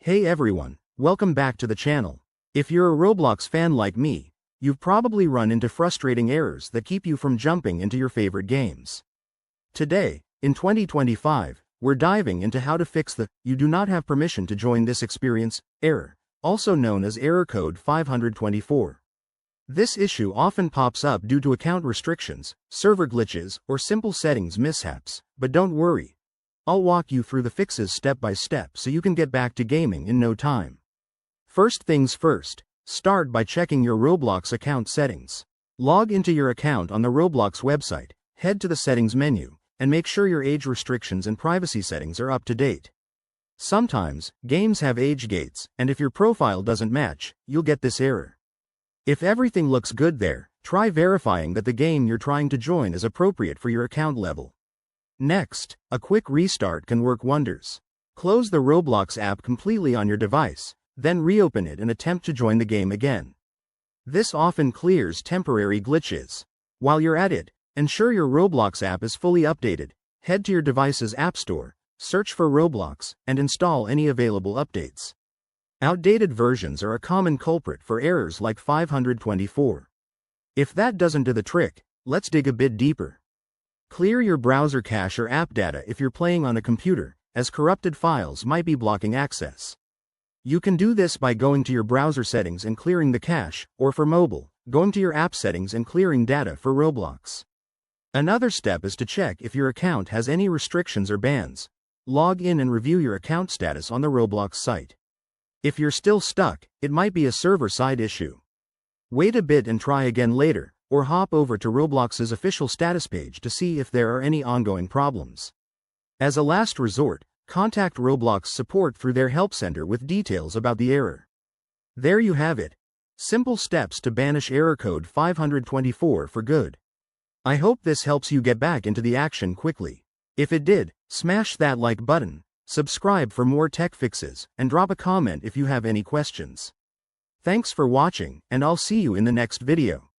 Hey everyone, welcome back to the channel. If you're a Roblox fan like me, you've probably run into frustrating errors that keep you from jumping into your favorite games. Today, in 2025, we're diving into how to fix the "you do not have permission to join this experience" error, also known as error code 524. This issue often pops up due to account restrictions, server glitches, or simple settings mishaps, but don't worry. I'll walk you through the fixes step by step so you can get back to gaming in no time. First things first, start by checking your Roblox account settings. Log into your account on the Roblox website, head to the settings menu, and make sure your age restrictions and privacy settings are up to date. Sometimes, games have age gates, and if your profile doesn't match, you'll get this error. If everything looks good there, try verifying that the game you're trying to join is appropriate for your account level. Next, a quick restart can work wonders. Close the Roblox app completely on your device, then reopen it and attempt to join the game again. This often clears temporary glitches. While you're at it, ensure your Roblox app is fully updated. Head to your device's App Store, search for Roblox, and install any available updates. Outdated versions are a common culprit for errors like 524. If that doesn't do the trick, let's dig a bit deeper. Clear your browser cache or app data if you're playing on a computer, as corrupted files might be blocking access. You can do this by going to your browser settings and clearing the cache, or for mobile, going to your app settings and clearing data for Roblox. Another step is to check if your account has any restrictions or bans. Log in and review your account status on the Roblox site. If you're still stuck, it might be a server-side issue. Wait a bit and try again later, or hop over to Roblox's official status page to see if there are any ongoing problems. As a last resort, contact Roblox support through their help center with details about the error. There you have it. Simple steps to banish error code 524 for good. I hope this helps you get back into the action quickly. If it did, smash that like button, subscribe for more tech fixes, and drop a comment if you have any questions. Thanks for watching, and I'll see you in the next video.